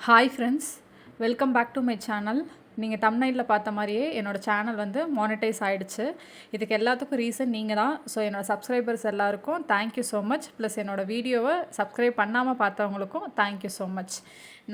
Hi friends, welcome back to my channel. நீங்கள் தம்ப்நெயிலில் பார்த்த மாதிரியே என்னோடய சேனல் வந்து மானிட்டைஸ் ஆகிடுச்சு. இதுக்கு எல்லாத்துக்கும் ரீசன் நீங்கள் தான். ஸோ என்னோடய சப்ஸ்கிரைபர்ஸ் எல்லாருக்கும் தேங்க்யூ ஸோ மச். ப்ளஸ் என்னோடய வீடியோவை சப்ஸ்கிரைப் பண்ணாமல் பார்த்தவங்களுக்கும் தேங்க்யூ ஸோ மச்.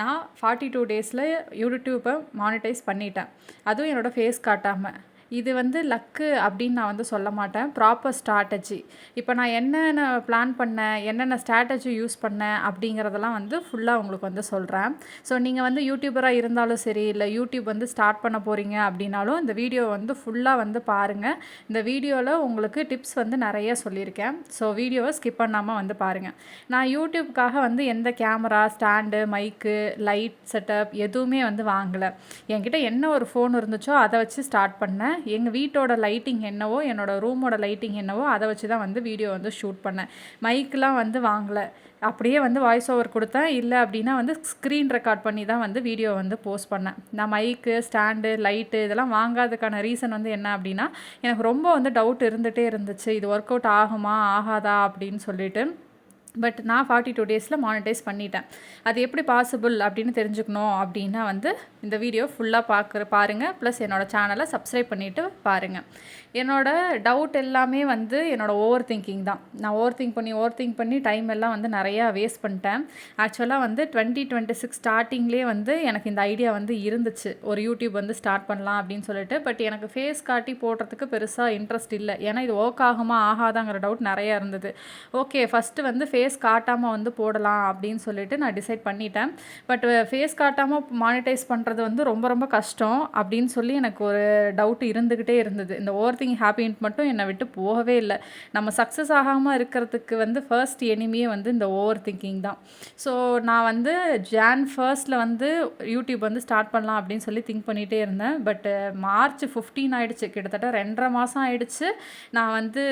நான் 42 டேஸில் யூடியூப்பை மானிட்டைஸ் பண்ணிட்டேன். அதுவும் என்னோடய ஃபேஸ் காட்டாமல். இது வந்து லக்கு அப்படின்னு நான் வந்து சொல்ல மாட்டேன், ப்ராப்பர் ஸ்ட்ராட்டஜி. இப்போ நான் என்னென்ன பிளான் பண்ணேன், என்னென்ன ஸ்ட்ராட்டஜி யூஸ் பண்ணேன் அப்படிங்கிறதெல்லாம் வந்து ஃபுல்லாக உங்களுக்கு வந்து சொல்கிறேன். ஸோ நீங்கள் வந்து யூடியூபராக இருந்தாலும் சரி, இல்லை யூடியூப் வந்து ஸ்டார்ட் பண்ண போகிறீங்க அப்படின்னாலும் இந்த வீடியோ வந்து ஃபுல்லாக வந்து பாருங்கள். இந்த வீடியோவில் உங்களுக்கு டிப்ஸ் வந்து நிறைய சொல்லியிருக்கேன். ஸோ வீடியோவை ஸ்கிப் பண்ணாமல் வந்து பாருங்கள். நான் யூடியூப்காக வந்து எந்த கேமரா, ஸ்டாண்டு, மைக்கு, லைட் செட்டப் எதுவுமே வந்து வாங்கலை. என்கிட்ட என்ன ஒரு ஃபோன் இருந்துச்சோ அதை வச்சு ஸ்டார்ட் பண்ணேன். எங்கள் வீட்டோட லைட்டிங் என்னவோ, என்னோடய ரூமோட லைட்டிங் என்னவோ அதை வச்சு தான் வந்து வீடியோ வந்து ஷூட் பண்ணேன். மைக்கெலாம் வந்து வாங்கலை, அப்படியே வந்து வாய்ஸ் ஓவர் கொடுத்தேன். இல்லை அப்படின்னா வந்து ஸ்க்ரீன் ரெக்கார்ட் பண்ணி தான் வந்து வீடியோ வந்து போஸ்ட் பண்ணேன். நான் மைக்கு, ஸ்டாண்டு, லைட்டு இதெல்லாம் வாங்காததுக்கான ரீசன் வந்து என்ன அப்படின்னா, எனக்கு ரொம்ப வந்து டவுட் இருந்துகிட்டே இருந்துச்சு, இது ஒர்க் அவுட் ஆகுமா ஆகாதா அப்படின்னு சொல்லிட்டு. பட் நான் 42 டேஸில் மானிட்டைஸ் பண்ணிட்டேன். அது எப்படி பாசிபிள் அப்படின்னு தெரிஞ்சுக்கணும் அப்படின்னா வந்து இந்த வீடியோ ஃபுல்லாக பாருங்கள். ப்ளஸ் என்னோடய சேனலை சப்ஸ்கிரைப் பண்ணிவிட்டு பாருங்கள். என்னோடய டவுட் எல்லாமே வந்து என்னோடய ஓவர் திங்கிங் தான். நான் ஓவர் திங்க் பண்ணி டைம் எல்லாம் வந்து நிறையா வேஸ்ட் பண்ணிட்டேன். ஆக்சுவலாக வந்து 2026 ஸ்டார்டிங்லேயே வந்து எனக்கு இந்த ஐடியா வந்து இருந்துச்சு, ஒரு யூடியூப் வந்து ஸ்டார்ட் பண்ணலாம் அப்படின்னு சொல்லிட்டு. பட் எனக்கு ஃபேஸ் காட்டி போடுறதுக்கு பெருசாக இன்ட்ரெஸ்ட் இல்லை. ஏன்னா இது ஒர்க் ஆகுமா ஆகாதாங்கிற டவுட் நிறையா இருந்தது. ஓகே, ஃபஸ்ட்டு வந்து ஃபேஸ் காட்டாமல் வந்து போடலாம் அப்படின்னு சொல்லிட்டு நான் டிசைட் பண்ணிட்டேன். பட் ஃபேஸ் காட்டாமல் மானிட்டைஸ் பண்ணுறது வந்து ரொம்ப ரொம்ப கஷ்டம் அப்படின்னு சொல்லி எனக்கு ஒரு டவுட் இருந்துக்கிட்டே இருந்தது. இந்த ஓவர் திங்க் ஹேபிட் மட்டும் என்னை விட்டு போகவே இல்லை. நம்ம சக்ஸஸ் ஆகாமல் இருக்கிறதுக்கு வந்து ஃபர்ஸ்ட் எனிமியே வந்து இந்த ஓவர் திங்கிங் தான். ஸோ நான் வந்து Jan 1 வந்து யூடியூப் வந்து ஸ்டார்ட் பண்ணலாம் அப்படின்னு சொல்லி திங்க் பண்ணிகிட்டே இருந்தேன். பட் March 15 ஆகிடுச்சு, கிட்டத்தட்ட 2.5 மாதம் ஆகிடுச்சு. நான் வந்து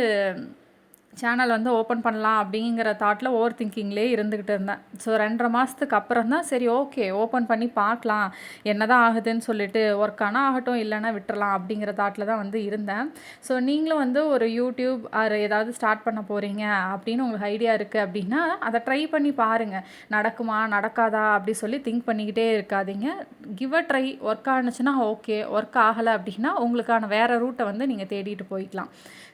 சேனல் வந்து ஓப்பன் பண்ணலாம் அப்படிங்கிற தாட்டில் ஓவர் திங்கிங்லேயே இருந்துக்கிட்டு இருந்தேன். ஸோ 2.5 மாதத்துக்கு அப்புறம் தான் சரி ஓகே ஓப்பன் பண்ணி பார்க்கலாம் என்ன தான் ஆகுதுன்னு சொல்லிட்டு, ஒர்க் ஆனால் ஆகட்டும் இல்லைன்னா விட்டுறலாம் அப்படிங்கிற தாட்டில் தான் வந்து இருந்தேன். ஸோ நீங்களும் வந்து ஒரு யூடியூப் ஆர் ஏதாவது ஸ்டார்ட் பண்ண போகிறீங்க அப்படின்னு உங்களுக்கு ஐடியா இருக்குது அப்படின்னா அதை ட்ரை பண்ணி பாருங்கள். நடக்குமா நடக்காதா அப்படி சொல்லி திங்க் பண்ணிக்கிட்டே இருக்காதீங்க. Give a try. ஒர்க் ஆனுச்சுன்னா ஓகே, ஒர்க் ஆகலை அப்படின்னா உங்களுக்கான வேறு ரூட்டை வந்து நீங்கள் தேடிட்டு போய்க்கலாம்.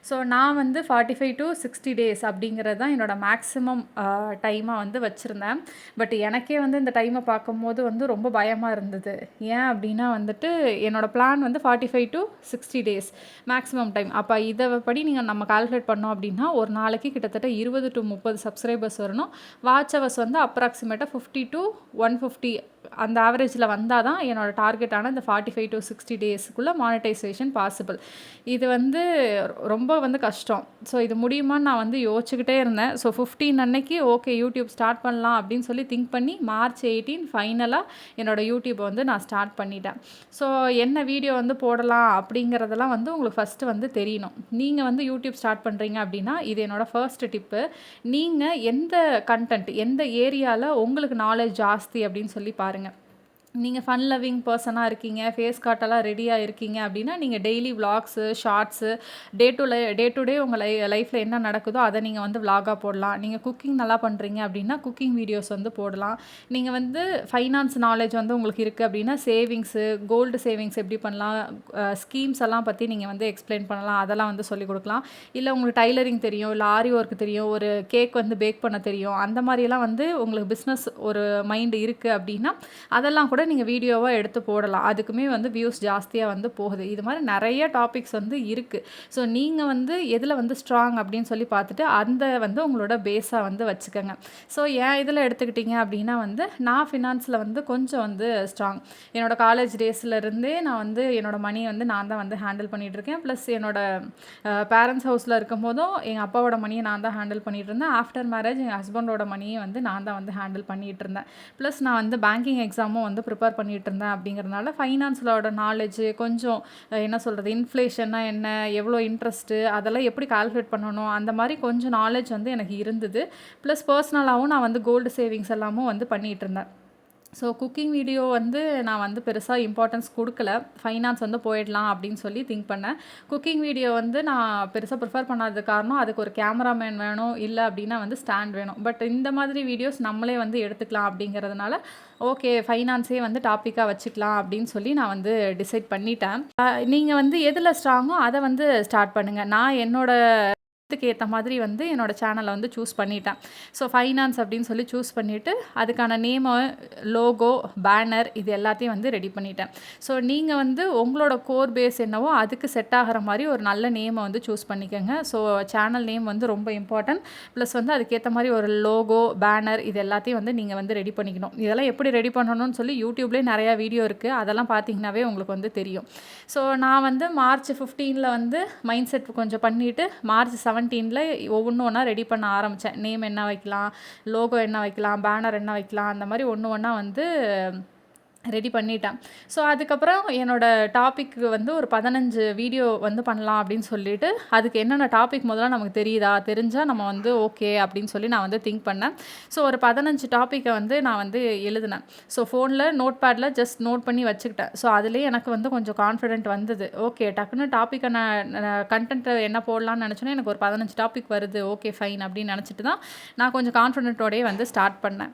ஸோ நான் வந்து 45 to 60 டேஸ் அப்படிங்கிறது தான் என்னோடய மேக்ஸிமம் டைமாக வந்து வச்சுருந்தேன். பட் எனக்கே வந்து இந்த டைமை பார்க்கும்போது வந்து ரொம்ப பயமாக இருந்தது. ஏன் அப்படின்னா வந்துட்டு என்னோடய பிளான் வந்து 45 to 60 டேஸ் மேக்ஸிமம் டைம். அப்போ இதை படி நம்ம கால்குலேட் பண்ணோம் அப்படின்னா ஒரு நாளைக்கு கிட்டத்தட்ட 20 to 30 சப்ஸ்கிரைபர்ஸ் வரணும். வாட்ச் ஹவர்ஸ் வந்து அப்ராக்சிமேட்டாக 50 to 150 அந்த ஆவரேஜில் வந்தால் தான் என்னோடய டார்கெட்டான இந்த 45 to 60 டேஸுக்குள்ளே மானிட்டைசேஷன் பாசிபிள். இது வந்து ரொம்ப வந்து கஷ்டம். ஸோ இது முடியுமான்னு நான் வந்து யோசிச்சுக்கிட்டே இருந்தேன். ஸோ 15 அன்னைக்கு ஓகே யூடியூப் ஸ்டார்ட் பண்ணலாம் அப்படின்னு சொல்லி திங்க் பண்ணி March 18 ஃபைனலாக என்னோடய யூடியூப்பை வந்து நான் ஸ்டார்ட் பண்ணிட்டேன். ஸோ என்ன வீடியோ வந்து போடலாம் அப்படிங்கிறதெல்லாம் வந்து உங்களுக்கு ஃபஸ்ட்டு வந்து தெரியணும். நீங்கள் வந்து யூடியூப் ஸ்டார்ட் பண்ணுறீங்க அப்படின்னா இது என்னோடய ஃபர்ஸ்ட் டிப்பு. நீங்கள் எந்த கண்டென்ட், எந்த ஏரியாவில் உங்களுக்கு நாலேஜ் ஜாஸ்தி அப்படின்னு சொல்லி பாருங்கள். நீங்கள் ஃபன் லவ்விங் பர்சனாக இருக்கீங்க, ஃபேஸ் காட்டெல்லாம் ரெடியாக இருக்கீங்க அப்படின்னா நீங்கள் டெய்லி விளாக்ஸு, ஷார்ட்ஸு, டே டு டே உங்கள் லைஃப்பில் என்ன நடக்குதோ அதை நீங்கள் வந்து விளாகாக போடலாம். நீங்கள் குக்கிங் நல்லா பண்ணுறீங்க அப்படின்னா குக்கிங் வீடியோஸ் வந்து போடலாம். நீங்கள் வந்து ஃபைனான்ஸ் நாலேஜ் வந்து உங்களுக்கு இருக்குது அப்படின்னா சேவிங்ஸு, கோல்டு சேவிங்ஸ் எப்படி பண்ணலாம், ஸ்கீம்ஸ் எல்லாம் பற்றி நீங்கள் வந்து எக்ஸ்பிளைன் பண்ணலாம். அதெல்லாம் வந்து சொல்லிக் கொடுக்கலாம். இல்லை உங்களுக்கு டைலரிங் தெரியும், இல்லை ஆரி ஒர்க் தெரியும், ஒரு கேக் வந்து பேக் பண்ண தெரியும், அந்த மாதிரியெல்லாம் வந்து உங்களுக்கு பிஸ்னஸ் ஒரு மைண்டு இருக்குது அப்படின்னா அதெல்லாம் கூட நீங்கள் வீடியோவாக எடுத்து போடலாம். அதுக்குமே வந்து வியூஸ் ஜாஸ்தியாக வந்து போகுது. இது மாதிரி நிறைய டாபிக்ஸ் வந்து இருக்குது. ஸோ நீங்கள் வந்து எதில் வந்து ஸ்ட்ராங் அப்படின்னு சொல்லி பார்த்துட்டு அந்த வந்து உங்களோட பேஸாக வந்து வச்சுக்கோங்க. ஸோ ஏன் இதில் எடுத்துக்கிட்டிங்க அப்படின்னா வந்து நான் ஃபினான்ஸில் வந்து கொஞ்சம் வந்து ஸ்ட்ராங். என்னோடய காலேஜ் டேஸ்லேருந்தே நான் வந்து என்னோடய மணியை வந்து நான் தான் வந்து ஹேண்டில் பண்ணிகிட்ருக்கேன். ப்ளஸ் என்னோடய பேரண்ட்ஸ் ஹவுஸில் இருக்கும் போதும் எங்கள் அப்பாவோட மணியை நான் தான் ஹேண்டில் பண்ணிகிட்டு இருந்தேன். ஆஃப்டர் மேரேஜ் எங்கள் ஹஸ்பண்டோட மணியை வந்து நான் தான் வந்து ஹேண்டில் பண்ணிகிட்டு இருந்தேன். ப்ளஸ் நான் வந்து பேங்கிங் எக்ஸாமும் வந்து ப்ரிப்பேர் பண்ணிகிட்டு இருந்தேன். அப்படிங்கிறதுனால ஃபைனான்ஸோட நாலேஜ் கொஞ்சம் என்ன சொல்கிறது, இன்ஃப்ளேஷன்னா என்ன, எவ்வளோ இன்ட்ரெஸ்ட்டு, அதெல்லாம் எப்படி கால்குலேட் பண்ணணும், அந்த மாதிரி கொஞ்சம் நாலேஜ் வந்து எனக்கு இருந்தது. ப்ளஸ் பர்சனலாகவும் நான் வந்து கோல்டு சேவிங்ஸ் எல்லாமும் வந்து பண்ணிகிட்டு இருந்தேன். ஸோ குக்கிங் வீடியோ வந்து நான் வந்து பெருசாக இம்பார்ட்டன்ஸ் கொடுக்கல. ஃபைனான்ஸ் வந்து போயிடலாம் அப்படின்னு சொல்லி திங்க் பண்ணேன். குக்கிங் வீடியோ வந்து நான் பெருசாக ப்ரிஃபர் பண்ணாததுக்கு காரணம், அதுக்கு ஒரு கேமராமேன் வேணும், இல்லை அப்படின்னா வந்து ஸ்டாண்ட் வேணும். பட் இந்த மாதிரி வீடியோஸ் நம்மளே வந்து எடுத்துக்கலாம் அப்படிங்கிறதுனால, ஓகே ஃபைனான்ஸே வந்து டாப்பிக்காக வச்சுக்கலாம் அப்படின்னு சொல்லி நான் வந்து டிசைட் பண்ணிட்டேன். நீங்கள் வந்து எதில் ஸ்ட்ராங்கோ அதை வந்து ஸ்டார்ட் பண்ணுங்கள். நான் என்னோட க்கு ஏற்ற மாதிரி வந்து என்னோடய சேனலை வந்து சூஸ் பண்ணிட்டேன். ஸோ ஃபைனான்ஸ் அப்படின்னு சொல்லி சூஸ் பண்ணிவிட்டு அதுக்கான நேமு, லோகோ, பேனர் இது எல்லாத்தையும் வந்து ரெடி பண்ணிட்டேன். ஸோ நீங்கள் வந்து உங்களோட கோர் பேஸ் என்னவோ அதுக்கு செட் ஆகிற மாதிரி ஒரு நல்ல நேமை வந்து சூஸ் பண்ணிக்கோங்க. ஸோ சேனல் நேம் வந்து ரொம்ப இம்பார்ட்டன்ட். ப்ளஸ் வந்து அதுக்கேற்ற மாதிரி ஒரு லோகோ, பேனர் இது எல்லாத்தையும் வந்து நீங்கள் வந்து ரெடி பண்ணிக்கணும். இதெல்லாம் எப்படி ரெடி பண்ணணும்னு சொல்லி யூடியூப்லேயே நிறையா வீடியோ இருக்குது. அதெல்லாம் பார்த்தீங்கன்னாவே உங்களுக்கு வந்து தெரியும். ஸோ நான் வந்து மார்ச் 15 வந்து மைண்ட் செட் கொஞ்சம் பண்ணிவிட்டு மார்ச் 17 ஒவ்வொன்று ஒன்றா ரெடி பண்ண ஆரம்பித்தேன். நேம் என்ன வைக்கலாம், லோகோ என்ன வைக்கலாம், பேனர் என்ன வைக்கலாம், அந்த மாதிரி ஒன்று ஒன்றா வந்து ரெடி பண்ணிட்டேன். ஸோ அதுக்கப்புறம் என்னோடய டாபிக்கு வந்து ஒரு 15 வீடியோ வந்து பண்ணலாம் அப்படின்னு சொல்லிட்டு, அதுக்கு என்னென்ன டாபிக் முதல்ல நமக்கு தெரிஞ்சால் நம்ம வந்து ஓகே அப்படின்னு சொல்லி நான் வந்து திங்க் பண்ணேன். ஸோ ஒரு 15 டாப்பிக்கை வந்து நான் வந்து எழுதினேன். ஸோ ஃபோனில் நோட் பேடில் ஜஸ்ட் நோட் பண்ணி வச்சுக்கிட்டேன். ஸோ அதுலேயே எனக்கு வந்து கொஞ்சம் கான்ஃபிடென்ட் வந்தது. ஓகே டக்குன்னு டாப்பிக்கை நான் கண்டென்ட்டை என்ன போடலான்னு நினச்சோன்னே எனக்கு ஒரு 15 டாபிக் வருது, ஓகே ஃபைன் அப்படின்னு நினச்சிட்டு தான் நான் கொஞ்சம் கான்ஃபிடென்ட்டோடையே வந்து ஸ்டார்ட் பண்ணேன்.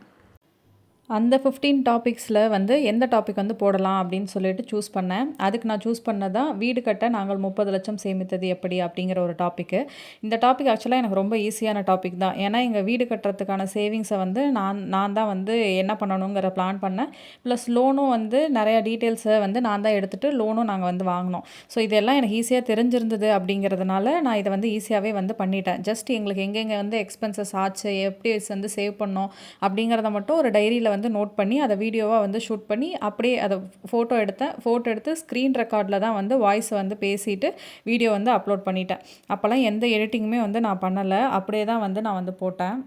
அந்த 15 டாபிக்ஸில் வந்து எந்த டாபிக் வந்து போடலாம் அப்படின்னு சொல்லிட்டு சூஸ் பண்ணேன். அதுக்கு நான் சூஸ் பண்ணதான் வீடு கட்ட நாங்கள் 30 லட்சம் சேமித்தது எப்படி அப்படிங்கிற ஒரு டாப்பிக்கு. இந்த டாபிக் ஆக்சுவலாக எனக்கு ரொம்ப ஈஸியான டாபிக் தான். ஏன்னா எங்கள் வீடு கட்டுறதுக்கான சேவிங்ஸை வந்து நான் தான் வந்து என்ன பண்ணணுங்கிற பிளான் பண்ணேன். ப்ளஸ் லோனும் வந்து நிறையா டீட்டெயில்ஸை வந்து நான் தான் எடுத்துகிட்டு லோனும் நாங்கள் வந்து வாங்கினோம். ஸோ இதெல்லாம் எனக்கு ஈஸியாக தெரிஞ்சிருந்தது அப்படிங்கிறதுனால நான் இதை வந்து ஈஸியாகவே வந்து பண்ணிட்டேன். ஜஸ்ட் எங்களுக்கு எங்கெங்கே வந்து எக்ஸ்பென்சஸ் ஆச்சு, எப்படி வந்து சேவ் பண்ணோம் அப்படிங்கிறத மட்டும் ஒரு டைரியில் வந்து நோட் பண்ணி அதை வீடியோவாக வந்து ஷூட் பண்ணி அப்படியே அதை ஃபோட்டோ எடுத்து ஸ்க்ரீன் ரெக்கார்டில் தான் வந்து வாய்ஸை வந்து பேசிட்டு வீடியோ வந்து அப்லோட் பண்ணிட்டேன். அப்போல்லாம் எந்த எடிட்டிங்குமே வந்து நான் பண்ணலை, அப்படியே தான் வந்து நான் வந்து போட்டேன்.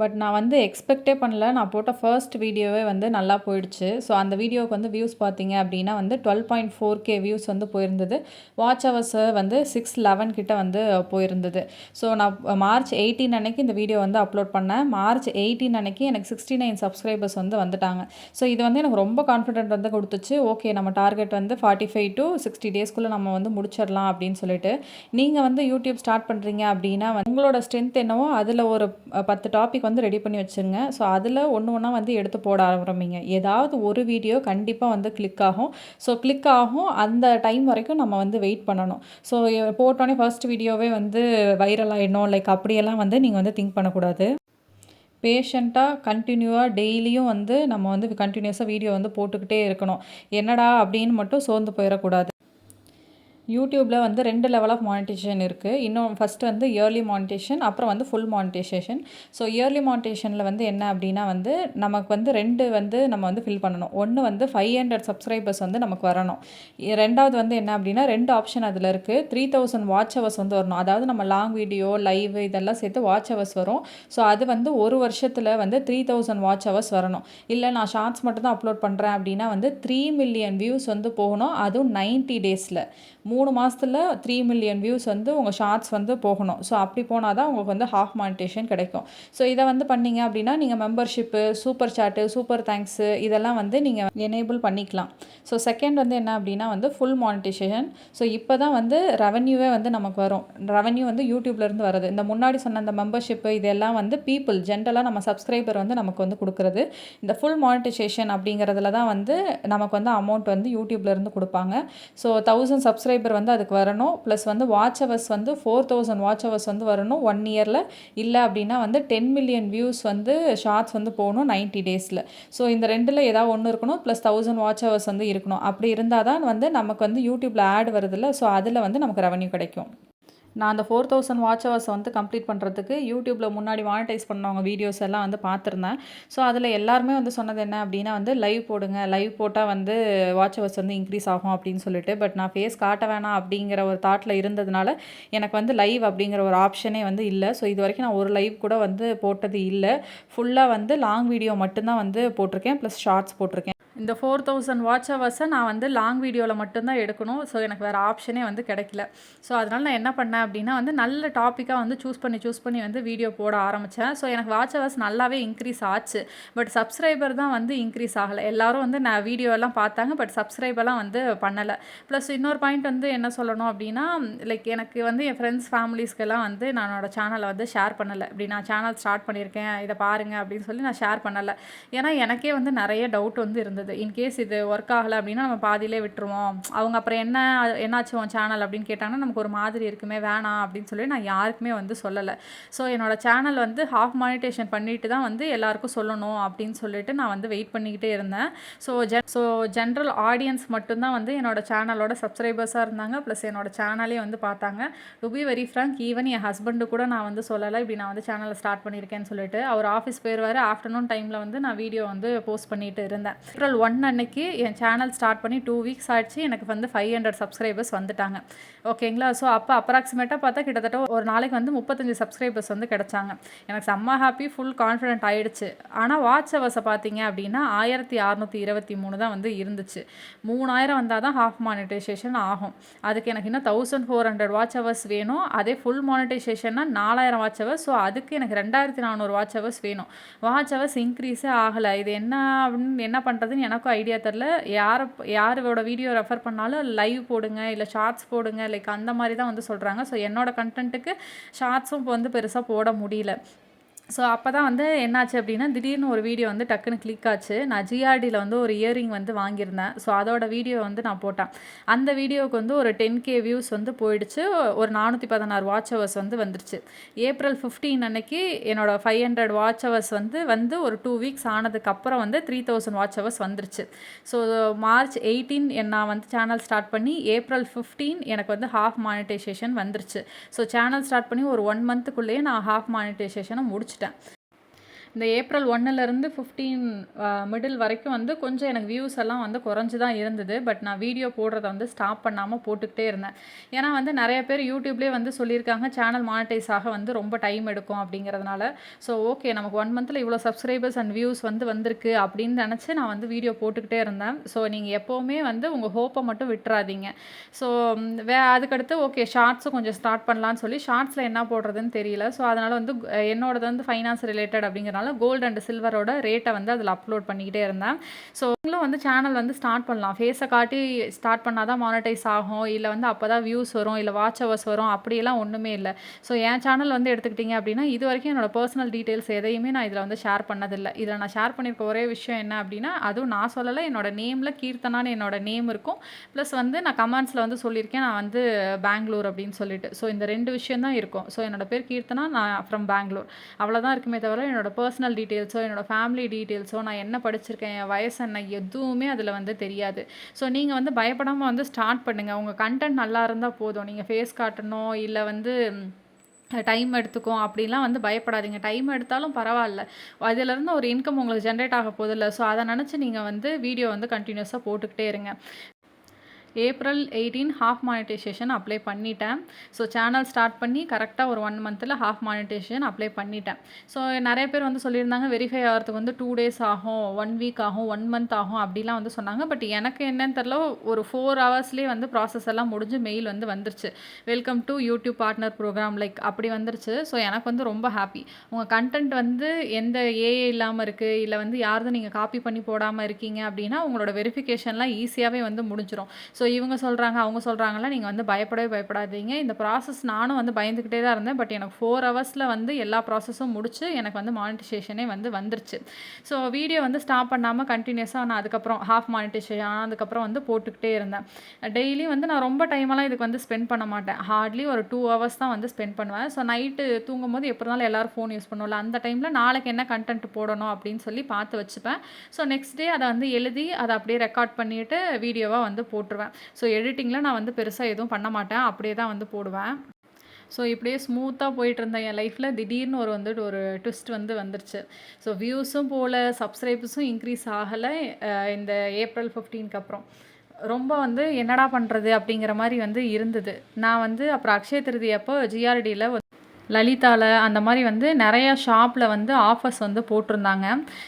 பட் நான் வந்து எக்ஸ்பெக்டே பண்ணல. நான் போட்ட ஃபர்ஸ்ட் வீடியோவே வந்து நல்லா போயிடுச்சு. ஸோ அந்த வீடியோவுக்கு வந்து வியூஸ் பார்த்தீங்க அப்படின்னா வந்து 12.4K வியூஸ் வந்து போயிருந்தது. வாட்ச் ஹவர்ஸ் வந்து 611 கிட்ட வந்து போயிருந்தது. ஸோ நான் மார்ச் 18 அன்னைக்கு இந்த வீடியோ வந்து அப்லோட் பண்ணேன். மார்ச் 18 அன்னைக்கு எனக்கு 69 சப்ஸ்கிரைபர்ஸ் வந்து வந்துட்டாங்க. ஸோ இது வந்து எனக்கு ரொம்ப கான்ஃபிடென்ட் வந்து கொடுத்துச்சு. ஓகே நம்ம டார்கெட் வந்து 45 to 60 டேஸ்க்குள்ளே நம்ம வந்து முடிச்சிடலாம் அப்படின்னு சொல்லிட்டு. நீங்கள் வந்து யூடியூப் ஸ்டார்ட் பண்ணுறீங்க அப்படின்னா உங்களோட ஸ்ட்ரென்த் என்னவோ அதில் ஒரு 10 டாபிக் வந்து ரெடி பண்ணி வச்சுருங்க. ஸோ அதில் ஒன்றா வந்து எடுத்து போட ஆரம்பிங்க. ஏதாவது ஒரு வீடியோ கண்டிப்பாக வந்து கிளிக் ஆகும். ஸோ கிளிக் ஆகும், அந்த டைம் வரைக்கும் நம்ம வந்து வெயிட் பண்ணணும். ஸோ போட்டோன்னே ஃபர்ஸ்ட் வீடியோவே வந்து வைரல் ஆகிடணும் அப்படியெல்லாம் வந்து நீங்கள் வந்து திங்க் பண்ணக்கூடாது. பேஷண்ட்டாக கண்டினியூவாக டெய்லியும் வந்து நம்ம வந்து கண்டினியூஸாக வீடியோ வந்து போட்டுக்கிட்டே இருக்கணும். என்னடா அப்படின்னு மட்டும் சோர்ந்து போயிடக்கூடாது. யூடியூப்பில் வந்து 2 லெவல் ஆஃப் மானிட்டைசேஷன் இருக்குது. இன்னும் ஃபஸ்ட்டு வந்து இயர்லி மானிட்டைசேஷன், அப்புறம் வந்து ஃபுல் மானிட்டைசேஷன். ஸோ இயர்லி மானிட்டைசேஷனில் வந்து என்ன அப்படின்னா வந்து நமக்கு வந்து 2 வந்து நம்ம வந்து ஃபில் பண்ணணும். ஒன்று வந்து 500 சப்ஸ்கிரைபர்ஸ் வந்து நமக்கு வரணும். ரெண்டாவது வந்து என்ன அப்படின்னா 2 ஆப்ஷன் அதில் இருக்குது. 3000 வாட்ச் ஹவர்ஸ் வந்து வரணும். அதாவது நம்ம லாங் வீடியோ, லைவ் இதெல்லாம் சேர்த்து வாட்ச் ஹவர்ஸ் வரும். ஸோ அது வந்து ஒரு வருஷத்தில் வந்து 3000 வாட்ச் ஹவர்ஸ் வரணும். இல்லை நான் ஷார்ட்ஸ் மட்டும் தான் அப்லோட் பண்ணுறேன் அப்படின்னா வந்து 3 மில்லியன் வியூஸ் வந்து போகணும். அதுவும் 90 டேஸில் 3 மாதத்தில் 3 மில்லியன் வியூஸ் வந்து உங்கள் ஷார்ட்ஸ் வந்து போகணும். ஸோ அப்படி போனால் தான் உங்களுக்கு வந்து ஹாஃப் மானிட்டைசேஷன் கிடைக்கும். ஸோ இதை வந்து பண்ணிங்க அப்படின்னா நீங்கள் மெம்பர்ஷிப்பு, சூப்பர் சாட்டு, சூப்பர் தேங்க்ஸு இதெல்லாம் வந்து நீங்கள் எனேபிள் பண்ணிக்கலாம். ஸோ செகண்ட் வந்து என்ன அப்படின்னா வந்து ஃபுல் மானிட்டைசேஷன். ஸோ இப்போ தான் வந்து ரெவன்யூவே வந்து நமக்கு வரும். ரெவன்யூ வந்து யூடியூப்லேருந்து வருது. இந்த முன்னாடி சொன்ன அந்த மெம்பர்ஷிப்பு இதெல்லாம் வந்து பீப்புள் ஜென்ரலாக நம்ம சப்ஸ்கிரைபர் வந்து நமக்கு வந்து கொடுக்குறது. இந்த ஃபுல் மானிட்டைசேஷன் அப்படிங்கிறதுல தான் வந்து நமக்கு வந்து அமௌண்ட் வந்து யூடியூப்லேருந்து கொடுப்பாங்க. ஸோ 1000 சப்ஸ்கிரைபர் வந்து அதுக்கு வரணும். ப்ளஸ் வந்து வாட்ச் ஹவர்ஸ் வந்து 4000 வாட்ச் ஹவர்ஸ் வந்து வரணும் 1 இயரில். இல்லை அப்படின்னா வந்து 10 மில்லியன் வியூஸ் வந்து ஷார்ட்ஸ் வந்து போகணும் 90 டேஸில். ஸோ இந்த ரெண்டில் ஏதாவது ஒன்று இருக்கணும். ப்ளஸ் 1000 வாட்ச் ஹவர்ஸ் வந்து இருக்கணும். அப்படி இருந்தால் தான் வந்து நமக்கு வந்து யூடியூப்பில் ஆட் வருதில்ல, ஸோ அதில் வந்து நமக்கு ரெவன்யூ கிடைக்கும். நான் அந்த 4000 வாட்ச் ஹவர்ஸ் வந்து கம்ப்ளீட் பண்ணுறதுக்கு யூடியூப்பில் முன்னாடி மானிட்டைஸ் பண்ணவங்க வீடியோஸ் எல்லாம் வந்து பார்த்துருந்தேன். ஸோ அதில் எல்லாருமே வந்து சொன்னது என்ன அப்படின்னா வந்து லைவ் போடுங்க, லைவ் போட்டால் வந்து வாட்ச் ஹவர்ஸ் வந்து இன்க்ரீஸ் ஆகும் அப்படின்னு சொல்லிட்டு. பட் நான் ஃபேஸ் காட்ட வேணாம் அப்படிங்கிற ஒரு தாட்டில் இருந்ததுனால எனக்கு வந்து லைவ் அப்படிங்கிற ஒரு ஆப்ஷனே வந்து இல்லை. ஸோ இது வரைக்கும் நான் ஒரு லைவ் கூட வந்து போட்டது இல்லை. ஃபுல்லாக வந்து லாங் வீடியோ மட்டும்தான் வந்து போட்டிருக்கேன், ப்ளஸ் ஷார்ட்ஸ் போட்டிருக்கேன். இந்த 4000 வாட்ச் ஹவர்ஸை நான் வந்து லாங் வீடியோவில் மட்டும்தான் எடுக்கணும். ஸோ எனக்கு வேறு ஆப்ஷனே வந்து கிடைக்கல. ஸோ அதனால் நான் என்ன பண்ணேன் அப்படின்னா வந்து நல்ல டாப்பிக்காக வந்து சூஸ் பண்ணி வந்து வீடியோ போட ஆரம்பித்தேன். ஸோ எனக்கு வாட்ச் ஹவர்ஸ் நல்லாவே இன்க்ரீஸ் ஆச்சு. பட் சப்ஸ்கிரைபர் தான் வந்து இன்க்ரீஸ் ஆகலை. எல்லோரும் வந்து நான் வீடியோலாம் பார்த்தாங்க, பட் சப்ஸ்கிரைபெல்லாம் வந்து பண்ணலை. ப்ளஸ் இன்னொரு பாயிண்ட் வந்து என்ன சொல்லணும் அப்படின்னா, லைக் எனக்கு வந்து என் ஃப்ரெண்ட்ஸ் ஃபேமிலிஸ்க்கெல்லாம் வந்து நான் என்னோடய சேனலை வந்து ஷேர் பண்ணலை. இப்படி நான் சேனல் ஸ்டார்ட் பண்ணியிருக்கேன், இதை பாருங்கள் அப்படின்னு சொல்லி நான் ஷேர் பண்ணலை. ஏன்னா எனக்கே வந்து நிறைய டவுட் வந்து இருந்தது. இன்கேஸ் இது ஒர்க் ஆகலை அப்படின்னா நம்ம பாதியிலே விட்டுருவோம். அவங்க அப்புறம் என்னாச்சு உன் சேனல் அப்படின்னு கேட்டாங்கன்னா நமக்கு ஒரு மாதிரி இருக்குமே, வேணாம் அப்படின்னு சொல்லி நான் யாருக்குமே வந்து சொல்லலை. ஸோ என்னோடய சேனல் வந்து ஹாஃப் மானிட்டேஷன் பண்ணிட்டு தான் வந்து எல்லாருக்கும் சொல்லணும் அப்படின்னு சொல்லிட்டு நான் வந்து வெயிட் பண்ணிக்கிட்டே இருந்தேன். ஸோ ஜென்ரல் ஆடியன்ஸ் மட்டும்தான் வந்து என்னோடய சேனலோட சப்ஸ்கிரைபர்ஸாக இருந்தாங்க. ப்ளஸ் என்னோடய சேனலே வந்து பார்த்தாங்க. To be very frank, even என் ஹஸ்பண்டு கூட நான் வந்து சொல்லலை இப்படி நான் வந்து சேனலை ஸ்டார்ட் பண்ணியிருக்கேன்னு சொல்லிட்டு. அவர் ஆஃபீஸ் போயிடுவார். ஆஃப்டர்நூன் டைமில் வந்து நான் வீடியோ வந்து போஸ்ட் பண்ணிட்டு இருந்தேன். ஏப்ரல் 1 அன்னைக்கு என் சேனல் ஸ்டார்ட் பண்ணி 2 வீக்ஸ் ஆச்சு. எனக்கு வந்து 500 சப்ஸ்கிரைபர்ஸ் வந்துட்டாங்க. ஓகேங்களா. ஸோ அப்போ அப்ராக்சிமேட்டாக பார்த்தா கிட்டத்தட்ட ஒரு நாளைக்கு வந்து 35 சப்ஸ்கிரைபர்ஸ் வந்து கிடச்சாங்க. எனக்கு செம்ம ஹாப்பி, ஃபுல் கான்ஃபிடென்ட் ஆகிடுச்சு. ஆனால் வாட்ச் ஹவர்ஸை பார்த்தீங்க அப்படின்னா 1623 தான் வந்து இருந்துச்சு. 3000 வந்தால் தான் ஹாஃப் மானிட்டைசேஷன் ஆகும். அதுக்கு எனக்கு இன்னும் 1400 வாட்ச் ஹவர்ஸ் வேணும். அதே ஃபுல் மானிட்டைசேஷன்னா 4000 வாட்ச் ஹவர்ஸ். ஸோ அதுக்கு எனக்கு 2400 வாட்ச் ஹவர்ஸ் வேணும். வாட்ச் ஹவர்ஸ் இன்க்ரீஸே ஆகலை. இது என்ன அப்படின்னு என்ன பண்ணுறதுன்னு எனக்கும் ஐடியா தெரில. யாரோட வீடியோ ரெஃபர் பண்ணாலும் லைவ் போடுங்க, இல்லை ஷார்ட்ஸ் போடுங்க, லைக் அந்த மாதிரி தான் வந்து சொல்கிறாங்க. ஸோ என்னோடய கண்டென்ட்டுக்கு ஷார்ட்ஸும் இப்போ வந்து பெருசாக போட முடியல. ஸோ அப்போ தான் வந்து என்னாச்சு அப்படின்னா, திடீர்னு ஒரு வீடியோ வந்து டக்குன்னு கிளிக் ஆச்சு. நான் ஜிஆர்டியில் வந்து ஒரு இயரிங் வந்து வாங்கியிருந்தேன். ஸோ அதோட வீடியோ வந்து நான் போட்டேன். அந்த வீடியோவுக்கு வந்து ஒரு 10K வியூஸ் வந்து போயிடுச்சு. ஒரு 416 வாட்ச் ஹவர்ஸ் வந்து வந்துருச்சு. ஏப்ரல் 15 அன்னைக்கு என்னோடய 500 வாட்ச் ஹவர்ஸ் வந்து ஒரு 2 வீக்ஸ் ஆனதுக்கப்புறம் வந்து 3000 வாட்ச் ஹவர்ஸ் வந்துருச்சு. ஸோ மார்ச் 18 நான் வந்து சேனல் ஸ்டார்ட் பண்ணி ஏப்ரல் 15 எனக்கு வந்து ஹாஃப் மானிட்டைசேஷன் வந்துருச்சு. ஸோ சேனல் ஸ்டார்ட் பண்ணி ஒரு 1 மந்த்துக்குள்ளேயே நான் ஹாஃப் மானிட்டைசேஷனை முடிச்சிட்டேன். இந்த ஏப்ரல் 1லேருந்து 15 மிடில் வரைக்கும் வந்து கொஞ்சம் எனக்கு வியூஸ் எல்லாம் வந்து குறைஞ்சி தான் இருந்தது. பட் நான் வீடியோ போடுறத வந்து ஸ்டாப் பண்ணாமல் போட்டுக்கிட்டே இருந்தேன். ஏன்னா வந்து நிறைய பேர் யூடியூப்லேயே வந்து சொல்லியிருக்காங்க சேனல் மானிட்டைஸ் ஆக வந்து ரொம்ப டைம் எடுக்கும் அப்படிங்கிறதுனால. ஸோ ஓகே, நமக்கு 1 மந்தில் இவ்வளோ சப்ஸ்கிரைபர்ஸ் அண்ட் வியூஸ் வந்து வந்திருக்கு அப்படின்னு நினச்சி நான் வந்து வீடியோ போட்டுக்கிட்டே இருந்தேன். ஸோ நீங்கள் எப்போவுமே வந்து உங்கள் ஹோப்பை மட்டும் விட்டுறாதீங்க. ஸோ அதுக்கடுத்து ஓகே, ஷார்ட்ஸும் கொஞ்சம் ஸ்டார்ட் பண்ணலான்னு சொல்லி ஷார்ட்ஸில் என்ன போடுறதுன்னு தெரியல. ஸோ அதனால் வந்து என்னோடது வந்து ஃபைனான்ஸ் ரிலேட்டட் அப்படிங்கிறனால கோல்டு அண்ட் சில்வரோட ரேட்டை வந்து அதில் அப்லோட் பண்ணிக்கிட்டே இருந்தேன். ஸோ நீங்களும் வந்து சேனல் வந்து ஸ்டார்ட் பண்ணலாம். ஃபேஸை காட்டி ஸ்டார்ட் பண்ணால் தான் மானிட்டைஸ் ஆகும், இல்லை வந்து அப்போ தான் வியூஸ் வரும், இல்லை வாட்ச் ஹவர்ஸ் வரும், அப்படியெல்லாம் ஒன்றுமே இல்லை. ஸோ என் சேனல் வந்து எடுத்துக்கிட்டிங்க அப்படின்னா இது வரைக்கும் என்னோடய பர்சனல் டீட்டெயில்ஸ் எதையுமே நான் இதில் வந்து ஷேர் பண்ணதில்லை. இதில் நான் ஷேர் பண்ணியிருக்க ஒரே விஷயம் என்ன அப்படின்னா, அதுவும் நான் சொல்லலை, என்னோடய நேமில் கீர்த்தனான்னு என்னோடய நேம் இருக்கும். ப்ளஸ் வந்து நான் கமெண்ட்ஸில் வந்து சொல்லியிருக்கேன் நான் வந்து பெங்களூர் அப்படின்னு சொல்லிட்டு. ஸோ இந்த 2 விஷயம் தான் இருக்கும். ஸோ என்னோடய பேர் கீர்த்தனா, நான் ஃப்ரம் பெங்களூர், அவ்வளோதான் இருக்குமே தவிர என்னோட பர்சனல் டீட்டெயில்ஸோ என்னோடய ஃபேமிலி டீட்டெயில்ஸோ நான் என்ன படிச்சிருக்கேன், என் வயசு என்ன, எதுவுமே அதில் வந்து தெரியாது. ஸோ நீங்கள் வந்து பயப்படாமல் வந்து ஸ்டார்ட் பண்ணுங்கள். உங்கள் கண்டென்ட் நல்லா இருந்தால் போதும். நீங்கள் ஃபேஸ் காட்டணும், இல்லை வந்து டைம் எடுத்துக்கும் அப்படிலாம் வந்து பயப்படாதீங்க. டைம் எடுத்தாலும் பரவாயில்ல, அதிலேருந்து ஒரு இன்கம் உங்களுக்கு ஜென்ரேட் ஆக போதில்லை. ஸோ அதை நினச்சி நீங்கள் வந்து வீடியோ வந்து கண்டினியூஸாக போட்டுக்கிட்டே இருங்க. ஏப்ரல் 18 ஹாஃப் மானிட்டைசேஷன் அப்ளை பண்ணிட்டேன். ஸோ சேனல் ஸ்டார்ட் பண்ணி கரெக்டாக ஒரு 1 மந்தில் ஹாஃப் மானிட்டைசேஷன் அப்ளை பண்ணிட்டேன். ஸோ நிறைய பேர் வந்து சொல்லியிருந்தாங்க வெரிஃபை ஆகிறதுக்கு வந்து 2 டேஸ் ஆகும், 1 வீக் ஆகும், 1 மந்த் ஆகும் அப்படிலாம் வந்து சொன்னாங்க. பட் எனக்கு என்னன்னு தெரில, ஒரு 4 ஹவர்ஸ்லேயே வந்து ப்ராசஸ் எல்லாம் முடிஞ்சு மெயில் வந்து வந்துருச்சு. Welcome to YouTube partner program like அப்படி வந்துருச்சு. ஸோ எனக்கு வந்து ரொம்ப ஹாப்பி. உங்கள் கண்டென்ட் வந்து எந்த ஏஏ இல்லாமல் இருக்குது, இல்லை வந்து யாரும் நீங்கள் காப்பி பண்ணி போடாமல் இருக்கீங்க அப்படின்னா உங்களோட வெரிஃபிகேஷன்லாம் ஈஸியாகவே வந்து முடிஞ்சிடும். ஸோ இவங்க சொல்கிறாங்க அவங்க சொல்கிறாங்கலாம் நீங்கள் வந்து பயப்படாதீங்க. இந்த ப்ராசஸ் நானும் வந்து பயந்துக்கிட்டே தான் இருந்தேன். பட் எனக்கு 4 ஹவர்ஸில் வந்து எல்லா ப்ராசஸும் முடிச்சு எனக்கு வந்து மானிட்டைசேஷனே வந்து வந்துருச்சு. ஸோ வீடியோ வந்து ஸ்டாப் பண்ணாமல் கண்டினியூஸாக நான் அதுக்கப்புறம் ஹாஃப் மானிட்டைசேஷன் ஆனதுக்கப்புறம் வந்து போட்டுக்கிட்டே இருந்தேன். டெய்லி வந்து நான் ரொம்ப டைமெல்லாம் இதுக்கு வந்து ஸ்பெண்ட் பண்ண மாட்டேன். ஹார்ட்லி ஒரு 2 ஹவர்ஸ் தான் வந்து ஸ்பெண்ட் பண்ணுவேன். ஸோ நைட்டு தூங்கும்போது எப்படி இருந்தாலும் எல்லோரும் ஃபோன் யூஸ் பண்ணுவோம்ல, அந்த டைமில் நாளைக்கு என்ன கண்டென்ட் போடணும் அப்படின்னு சொல்லி பார்த்து வச்சுப்பேன். ஸோ நெக்ஸ்ட் டே அதை வந்து எழுதி அதை அப்படியே ரெக்கார்ட் பண்ணிவிட்டு வீடியோவாக வந்து போட்டுருவேன். ஸோ எடிட்டிங்கில் நான் வந்து பெருசாக எதுவும் பண்ண மாட்டேன், அப்படியே தான் வந்து போடுவேன். ஸோ இப்படியே ஸ்மூத்தாக போயிட்டு இருந்தேன் என் லைஃப்பில். திடீர்னு ஒரு ட்விஸ்ட் வந்து வந்துருச்சு. ஸோ வியூஸும் போல் சப்ஸ்கிரைபர்ஸும் இன்க்ரீஸ் ஆகலை. இந்த ஏப்ரல் 15க்கு அப்புறம் ரொம்ப வந்து என்னடா பண்ணுறது அப்படிங்கிற மாதிரி வந்து இருந்தது. நான் வந்து அப்புறம் அக்ஷய திருதி அப்போ ஜிஆர்டியில் லலிதால அந்த மாதிரி வந்து நிறையா ஷாப்பில் வந்து ஆஃபர்ஸ் வந்து போட்டிருந்தாங்க.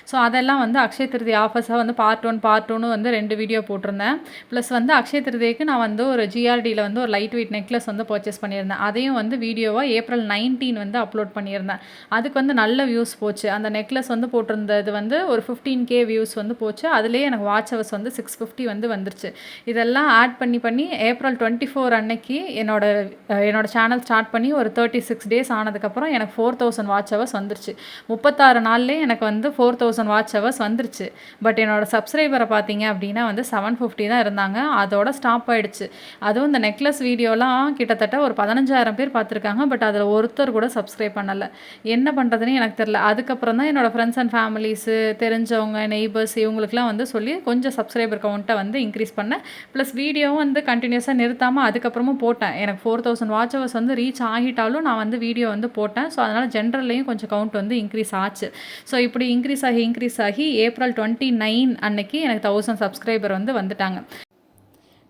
ஸோ அதெல்லாம் வந்து அக்ஷய திருதியை ஆஃபர்ஸாக வந்து பார்ட் 1 வந்து 2 வீடியோ போட்டிருந்தேன். ப்ளஸ் வந்து அக்ஷய திருதியைக்கு நான் வந்து ஒரு ஜிஆர்டியில் வந்து ஒரு லைட் வெயிட் நெக்லஸ் வந்து பர்ச்சேஸ் பண்ணியிருந்தேன். அதையும் வந்து வீடியோவாக ஏப்ரல் 19 வந்து அப்லோட் பண்ணியிருந்தேன். அதுக்கு வந்து நல்ல வியூஸ் போச்சு. அந்த நெக்லஸ் வந்து போட்டிருந்தது வந்து ஒரு 15K வியூஸ் வந்து போச்சு. அதுலேயே எனக்கு வாட்ச் ஹவர்ஸ் வந்து 650 வந்து வந்துருச்சு. இதெல்லாம் ஆட் பண்ணி ஏப்ரல் 24 அன்னைக்கு என்னோட சேனல் ஸ்டார்ட் பண்ணி ஒரு 36 டேஸ் ஆனதுக்கப்புறம் எனக்கு 4000 வாட்ச் ஹவர்ஸ் வந்துருச்சு. 36 நாள்லேயே எனக்கு வந்து 4000 வாட்ச் ஹவர்ஸ் வந்துருச்சு. பட் என்னோட சப்ஸ்கிரைபரை பார்த்தீங்க அப்படின்னா வந்து 750 தான் இருந்தாங்க. அதோட ஸ்டாப் ஆகிடுச்சு. அதுவும் இந்த நெக்லஸ் வீடியோலாம் கிட்டத்தட்ட ஒரு 15,000 பேர் பார்த்துருக்காங்க. பட் அதில் ஒருத்தர் கூட சப்ஸ்கிரைப் பண்ணலை. என்ன பண்ணுறதுன்னு எனக்கு தெரில. அதுக்கப்புறம் தான் என்னோடய ஃப்ரெண்ட்ஸ் அண்ட் ஃபேமிலிஸு, தெரிஞ்சவங்க, நெய்பர்ஸ் இவங்களுக்குலாம் வந்து சொல்லி கொஞ்சம் சப்ஸ்கிரைபர் கவுண்ட்டை வந்து இன்க்ரீஸ் பண்ணேன். ப்ளஸ் வீடியோவும் வந்து கண்டினியூஸாக நிறுத்தாமல் அதுக்கப்புறமும் போட்டேன். எனக்கு 4000 வாட்ச் ஹவர்ஸ் வந்து ரீச் ஆகிட்டாலும் நான் வந்து வீடியோ வந்து போட்டேன். ஸோ அதனால் ஜென்ரல்லையும் கொஞ்சம் கவுண்ட் வந்து இன்க்ரீஸ் ஆச்சு. ஸோ இப்படி இன்க்ரீஸ் ஆகி ஏப்ரல் 29 அன்னைக்கு எனக்கு 1000 சப்ஸ்கிரைபர் வந்து வந்துட்டாங்க.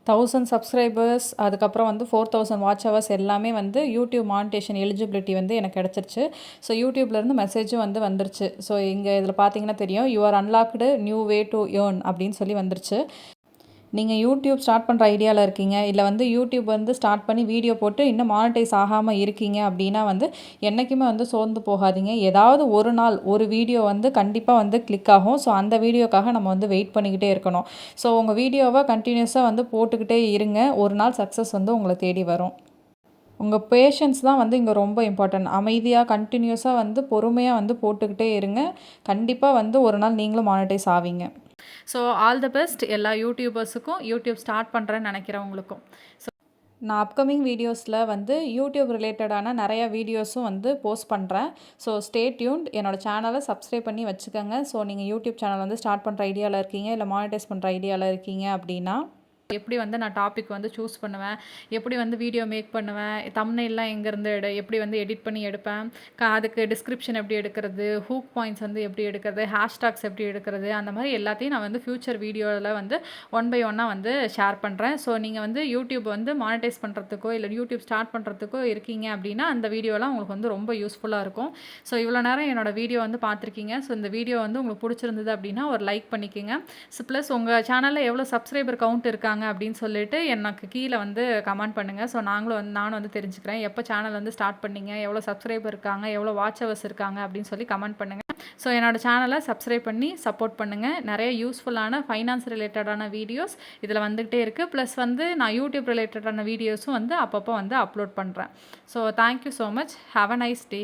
1000 சப்ஸ்கிரைபர்ஸ், அதுக்கப்புறம் வந்து 4000 வாட்ச் ஹவர்ஸ் எல்லாமே வந்து யூடியூப் மானிட்டேஷன் எலிஜிபிலிட்டி வந்து எனக்கு கிடச்சிருச்சு. ஸோ யூடியூப்லேருந்து மெசேஜும் வந்து வந்துருச்சு. ஸோ இங்கே இதில் பார்த்தீங்கன்னா தெரியும், you are unlocked new way to earn அப்படின்னு சொல்லி வந்துருச்சு. நீங்கள் யூடியூப் ஸ்டார்ட் பண்ணுற ஐடியாவில் இருக்கீங்க, இல்லை வந்து யூடியூப் வந்து ஸ்டார்ட் பண்ணி வீடியோ போட்டு இன்னும் மானிட்டைஸ் ஆகாமல் இருக்கீங்க அப்படின்னா வந்து என்றைக்குமே வந்து சோர்ந்து போகாதீங்க. ஏதாவது ஒரு நாள் ஒரு வீடியோ வந்து கண்டிப்பாக வந்து கிளிக் ஆகும். ஸோ அந்த வீடியோக்காக நம்ம வந்து வெயிட் பண்ணிக்கிட்டே இருக்கணும். ஸோ உங்கள் வீடியோவை கண்டினியூஸாக வந்து போட்டுக்கிட்டே இருங்க. ஒரு நாள் சக்ஸஸ் வந்து உங்களை தேடி வரும். உங்கள் பேஷன்ஸ் தான் வந்து இங்கே ரொம்ப இம்பார்ட்டன்ட். அமைதியாக கண்டினியூஸாக வந்து பொறுமையாக வந்து போட்டுக்கிட்டே இருங்க. கண்டிப்பாக வந்து ஒரு நாள் நீங்களும் மானிட்டைஸ் ஆவீங்க. ஸோ ஆல் த பெஸ்ட் எல்லா யூடியூபர்ஸுக்கும், யூடியூப் ஸ்டார்ட் பண்ணுறேன்னு நினைக்கிறவங்களுக்கும். ஸோ நான் அப்கமிங் வீடியோஸில் வந்து யூடியூப் ரிலேட்டடான நிறையா வீடியோஸும் வந்து போஸ்ட் பண்ணுறேன். So stay tuned. என்னோடய சேனலை சப்ஸ்கிரைப் பண்ணி வச்சுக்கோங்க. ஸோ நீங்கள் யூடியூப் சேனல் வந்து ஸ்டார்ட் பண்ணுற ஐடியாவில் இருக்கீங்க, இல்லை மானிட்டைஸ் பண்ணுற ஐடியாவில் இருக்கீங்க அப்படின்னா எப்படி வந்து நான் டாபிக் வந்து சூஸ் பண்ணுவேன், எப்படி வந்து வீடியோ மேக் பண்ணுவேன், தம்ப்நெயில்லாம் எங்கேருந்து எப்படி வந்து எடிட் பண்ணி எடுப்பேன், அதுக்கு டிஸ்கிரிப்ஷன் எப்படி எடுக்கிறது, ஹூக் பாயிண்ட்ஸ் வந்து எப்படி எடுக்கிறது, ஹேஷ்டாக்ஸ் எப்படி எடுக்கிறது, அந்த மாதிரி எல்லாத்தையும் நான் வந்து ஃப்யூச்சர் வீடியோவில் வந்து 1 by 1 வந்து ஷேர் பண்ணுறேன். ஸோ நீங்கள் வந்து யூடியூப் வந்து மானிட்டைஸ் பண்ணுறதுக்கோ இல்லை யூடியூப் ஸ்டார்ட் பண்ணுறதுக்கோ இருக்கீங்க அப்படின்னா அந்த வீடியோலாம் உங்களுக்கு வந்து ரொம்ப யூஸ்ஃபுல்லாக இருக்கும். ஸோ இவ்வளோ நேரம் என்னோடய வீடியோ வந்து பார்த்துருக்கீங்க. ஸோ இந்த வீடியோ வந்து உங்களுக்கு பிடிச்சிருந்தது அப்படின்னா ஒரு லைக் பண்ணிக்கோங்க. ஸோ ப்ளஸ் உங்கள் சேனலில் எவ்வளோ சப்ஸ்கிரைபர் கவுண்ட் இருக்காங்க அப்படின்னு சொல்லிட்டு எனக்கு கீழே வந்து கமெண்ட் பண்ணுங்கள். ஸோ நானும் வந்து தெரிஞ்சுக்கிறேன் எப்போ சேனல் வந்து ஸ்டார்ட் பண்ணீங்க, எவ்வளோ சப்ஸ்கிரைபர் இருக்காங்க, எவ்வளோ வாட்ச் ஹவர்ஸ் இருக்காங்க அப்படின்னு சொல்லி கமெண்ட் பண்ணுங்கள். ஸோ என்னோடய சேனலை சப்ஸ்கிரைப் பண்ணி சப்போர்ட் பண்ணுங்கள். நிறைய யூஸ்ஃபுல்லான ஃபைனான்ஸ் ரிலேட்டடான வீடியோஸ் இதில் வந்துகிட்டே இருக்குது. ப்ளஸ் வந்து நான் யூடியூப் ரிலேட்டடான வீடியோஸும் வந்து அப்பப்போ வந்து அப்லோட் பண்ணுறேன். So thank you so much. Have a nice day.